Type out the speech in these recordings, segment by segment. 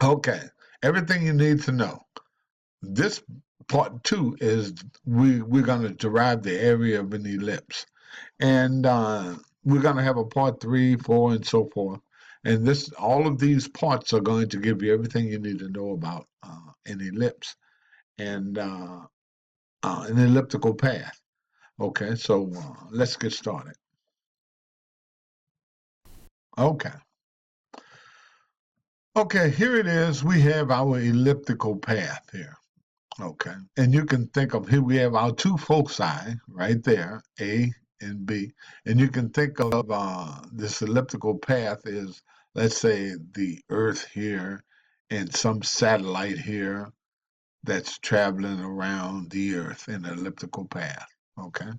Okay, everything you need to know. This part 2 is we're going to derive the area of an ellipse. And we're going to have a part 3, 4, and so forth. And all of these parts are going to give you everything you need to know about an ellipse and an elliptical path. Okay, so let's get started. Okay. Okay, here it is. We have our elliptical path here. Okay, and you can think of here we have our two foci right there, A and B, and you can think of this elliptical path is, let's say, the Earth here and some satellite here that's traveling around the Earth in an elliptical path. Okay,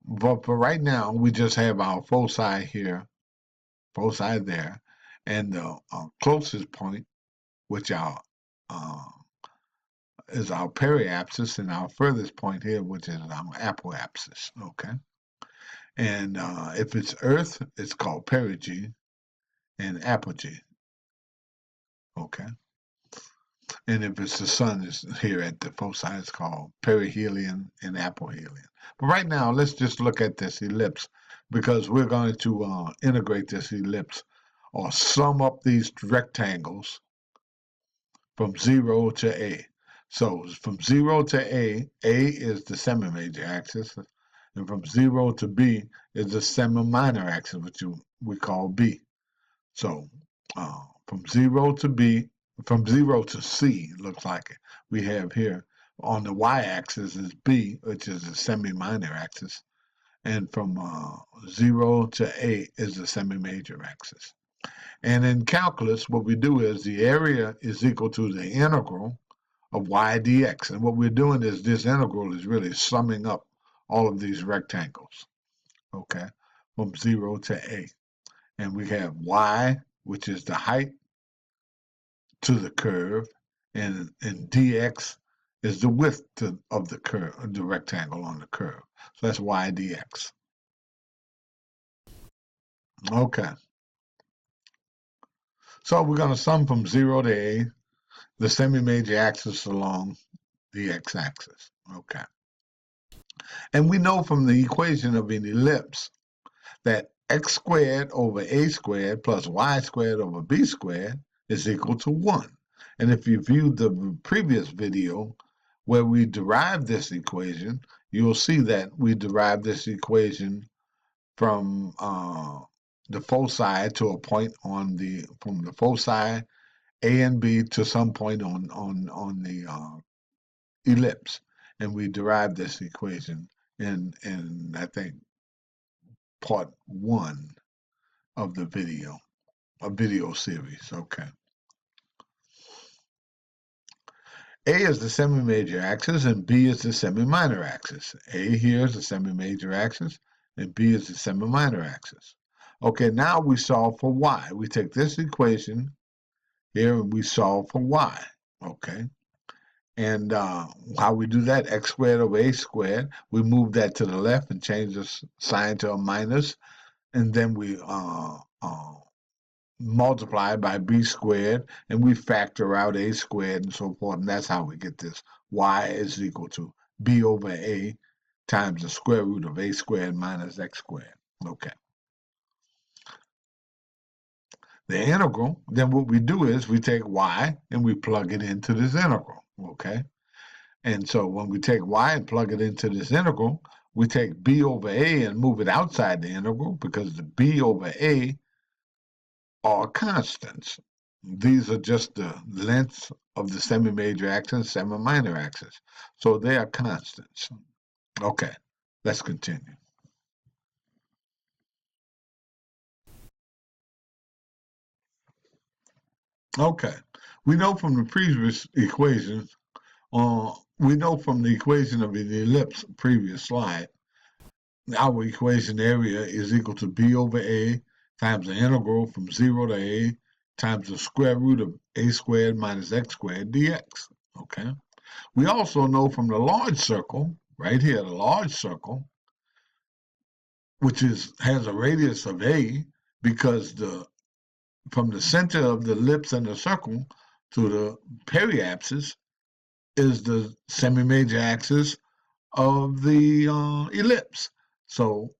but for right now, we just have our foci here, foci there, and the closest point, which uh, is our periapsis, and our furthest point here, which is our apoapsis. Okay, and if it's Earth, it's called perigee and apogee. Okay, and if it's the Sun, it's here at the foci. It's called perihelion and apohelion. But right now, let's just look at this ellipse because we're going to integrate this ellipse or sum up these rectangles from 0 to A. So from 0 to A is the semi-major axis, and from 0 to B is the semi-minor axis, which we call B. So from 0 to B, from 0 to C, looks like it, we have here on the y-axis is B, which is the semi-minor axis, and from 0 to A is the semi-major axis. And in calculus, what we do is the area is equal to the integral of y dx. And what we're doing is this integral is really summing up all of these rectangles, okay, from 0 to A. And we have y, which is the height to the curve, and dx is the width of the curve, the rectangle on the curve. So that's y dx. Okay. So we're going to sum from 0 to A, the semi-major axis along the x-axis. Okay. And we know from the equation of an ellipse that x squared over a squared plus y squared over b squared is equal to 1. And if you viewed the previous video where we derived this equation, you'll see that we derived this equation from the foci to a point from the foci A and B to some point on the ellipse, and we derived this equation in I think part 1 of the video, a video series. Okay. A is the semi-major axis and B is the semi-minor axis. A here is the semi-major axis and B is the semi-minor axis. Okay, now we solve for y. We take this equation here and we solve for y. Okay. And how we do that, x squared over a squared, we move that to the left and change the sign to a minus, and then we multiply by b squared, and we factor out a squared and so forth, and that's how we get this. Y is equal to b over a times the square root of a squared minus x squared. Okay. The integral, then what we do is we take y and we plug it into this integral. Okay. And so when we take y and plug it into this integral, we take b over a and move it outside the integral because the b over a are constants. These are just the lengths of the semi-major axis, semi-minor axis. So they are constants. Okay, let's continue. Okay, we know from the previous equations, we know from the equation of an ellipse, previous slide, our equation area is equal to b over a times the integral from 0 to a times the square root of a squared minus x squared dx. Okay. We also know from the large circle, right here, the large circle, which has a radius of a, because the from the center of the ellipse and the circle to the periapsis is the semi-major axis of the ellipse. So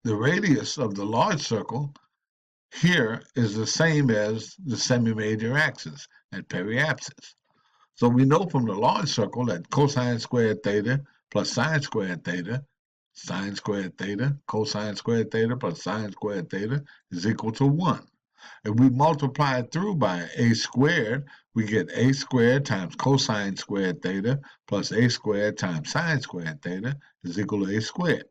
the radius of the large circle here is the same as the semi-major axis at periapsis. So we know from the large circle that cosine squared theta plus sine squared theta, sine squared theta, cosine squared theta plus sine squared theta is equal to 1. If we multiply it through by a squared, we get a squared times cosine squared theta plus a squared times sine squared theta is equal to a squared.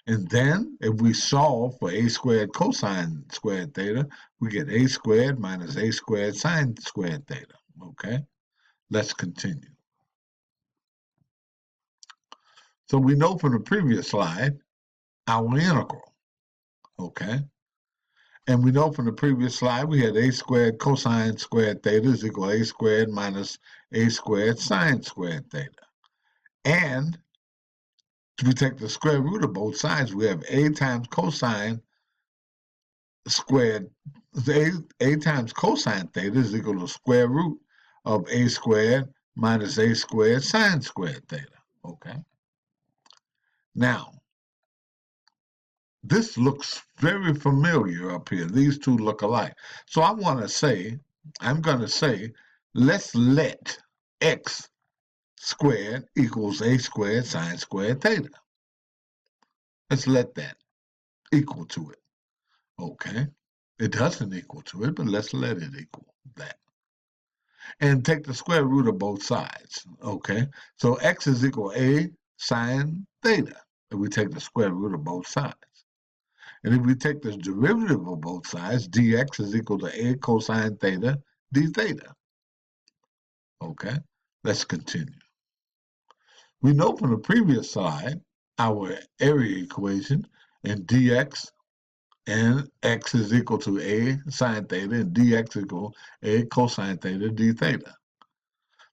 And then if we solve for a squared cosine squared theta, we get a squared minus a squared sine squared theta. Okay, let's continue. So we know from the previous slide our integral. Okay. And we know from the previous slide we had a squared cosine squared theta is equal to a squared minus a squared sine squared theta. And if we take the square root of both sides, we have a times cosine squared, a times cosine theta is equal to the square root of a squared minus a squared sine squared theta. Okay. Now, this looks very familiar up here. These two look alike. So I'm going to say, let's let x squared equals a squared sine squared theta. Let's let that equal to it. Okay. It doesn't equal to it, but let's let it equal that. And take the square root of both sides. Okay. So x is equal to a sine theta if we take the square root of both sides. And if we take the derivative of both sides, dx is equal to a cosine theta d theta. Okay, let's continue. We know from the previous slide our area equation, and dx and x is equal to a sine theta and dx equal a cosine theta d theta.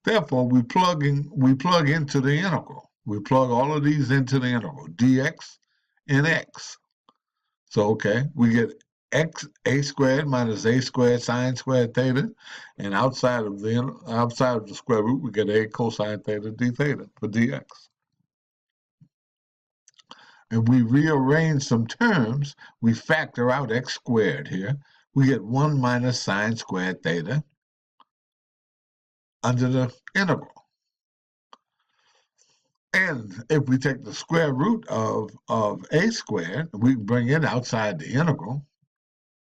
Therefore, we plug into the integral. We plug all of these into the integral, dx and x. So, okay, we get x a squared minus a squared sine squared theta, and outside of the square root, we get a cosine theta d theta for dx. And we rearrange some terms, we factor out x squared here. We get 1 minus sine squared theta under the integral. And if we take the square root of a squared, we bring it outside the integral,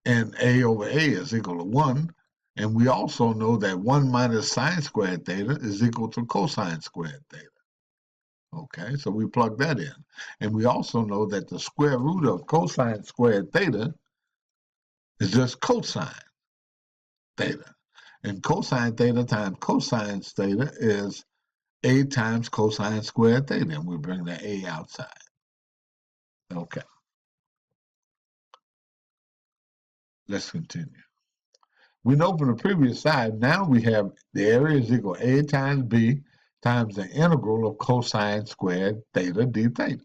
and a over a is equal to 1. And we also know that 1 minus sine squared theta is equal to cosine squared theta. Okay, so we plug that in. And we also know that the square root of cosine squared theta is just cosine theta. And cosine theta times cosine theta is a times cosine squared theta. And we bring the a outside. Okay. Let's continue. We know from the previous side, now we have the area is equal to a times b times the integral of cosine squared theta d theta.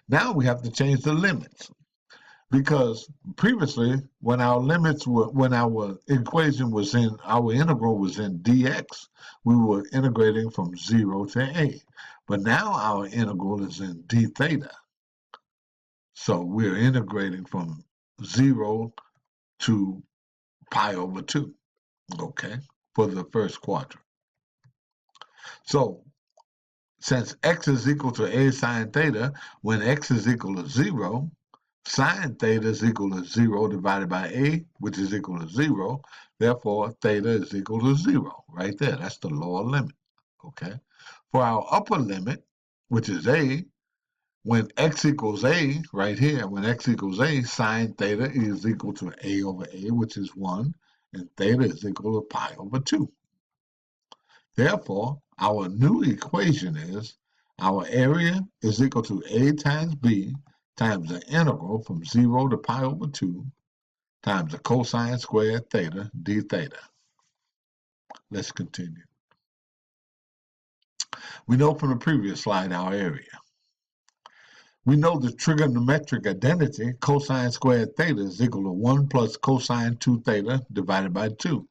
Now we have to change the limits, because previously when our equation was in, our integral was in dx, we were integrating from 0 to a. But now our integral is in d theta. So we're integrating from 0 to pi over 2, okay, for the first quadrant. So since x is equal to a sine theta, when x is equal to 0, sine theta is equal to 0 divided by a, which is equal to 0. Therefore, theta is equal to 0, right there. That's the lower limit, okay? For our upper limit, which is a, when x equals a, right here, when x equals a, sine theta is equal to a over a, which is 1, and theta is equal to pi over 2. Therefore, our new equation is our area is equal to a times b times the integral from 0 to pi over 2 times the cosine squared theta d theta. Let's continue. We know from the previous slide our area. We know the trigonometric identity, cosine squared theta is equal to 1 plus cosine 2 theta divided by 2.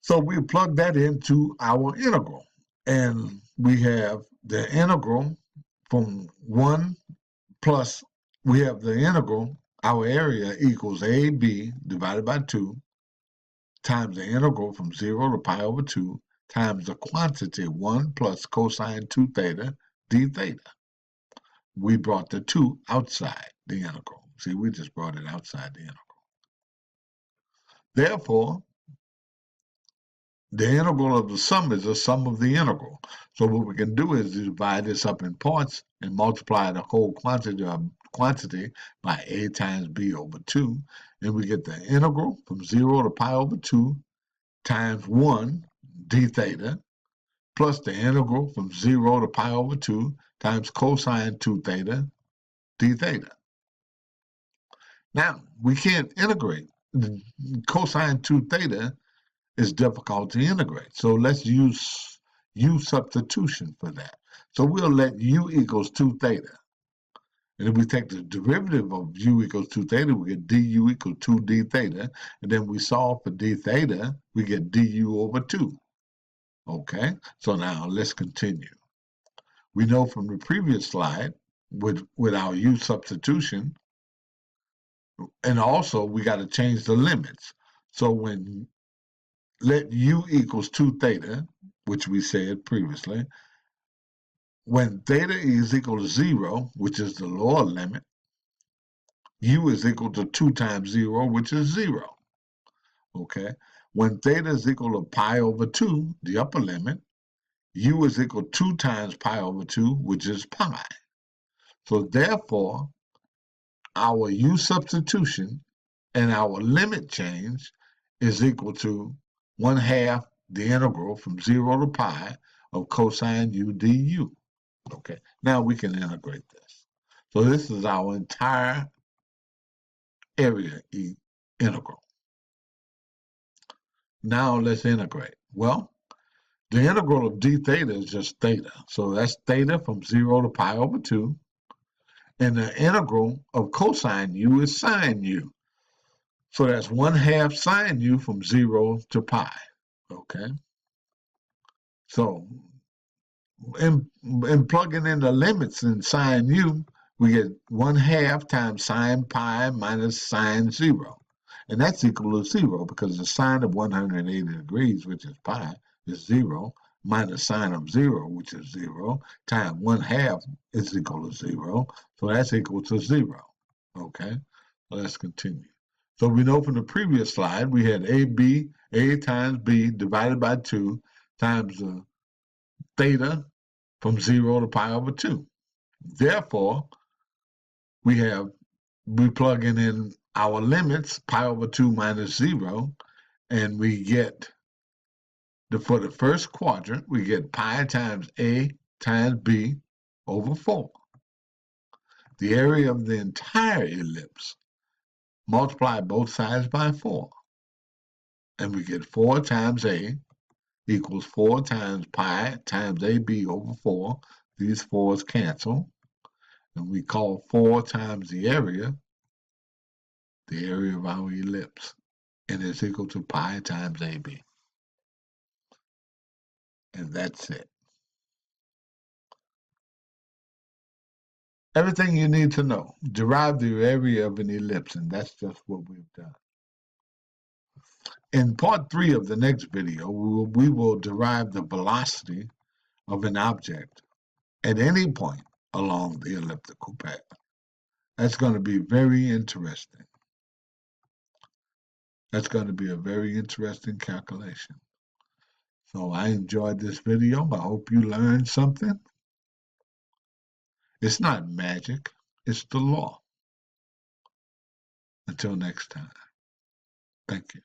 So we plug that into our integral. And we have the integral from 1 plus, we have the integral, our area equals AB divided by 2 times the integral from 0 to pi over 2 times the quantity 1 plus cosine 2 theta d theta. We brought the 2 outside the integral. See, we just brought it outside the integral. Therefore, the integral of the sum is the sum of the integral. So what we can do is divide this up in parts and multiply the whole quantity by a times b over 2. And we get the integral from 0 to pi over 2 times 1 d theta plus the integral from 0 to pi over 2 times cosine 2 theta d theta. Now, we can't integrate. Cosine 2 theta is difficult to integrate. So let's use u substitution for that. So we'll let u equals 2 theta. And if we take the derivative of u equals 2 theta, we get du equals 2 d theta. And then we solve for d theta, we get du over 2. Okay, so now let's continue. We know from the previous slide with our u substitution, and also we got to change the limits. So when let u equals 2 theta, which we said previously, when theta is equal to 0, which is the lower limit, u is equal to 2 times 0, which is 0. Okay? When theta is equal to pi over 2, the upper limit, u is equal to 2 times pi over 2, which is pi. So therefore, our u substitution and our limit change is equal to 1/2 the integral from 0 to pi of cosine u du. Okay, now we can integrate this. So this is our entire area integral. Now let's integrate. Well, the integral of d theta is just theta. So that's theta from 0 to pi over 2. And the integral of cosine u is sine u. So that's 1/2 sine u from 0 to pi. Okay. So in plugging in the limits in sine u, we get 1/2 times sine pi minus sine 0. And that's equal to 0 because the sine of 180 degrees, which is pi, is 0, minus sine of 0, which is 0, times 1/2 is equal to 0. So that's equal to 0. Okay, so let's continue. So we know from the previous slide, we had a times b divided by 2 times the theta from 0 to pi over 2. Therefore, we plug in our limits, pi over 2 minus 0, and we get, for the first quadrant, we get pi times a times b over 4. The area of the entire ellipse, multiply both sides by 4. And we get 4 times a equals 4 times pi times ab over 4. These 4's cancel. And we call 4 times the area of our ellipse. And it's equal to pi times ab. And that's it. Everything you need to know. Derive the area of an ellipse, and that's just what we've done. In part 3 of the next video, we will derive the velocity of an object at any point along the elliptical path. That's going to be very interesting. That's going to be a very interesting calculation. So I enjoyed this video. I hope you learned something. It's not magic. It's the law. Until next time. Thank you.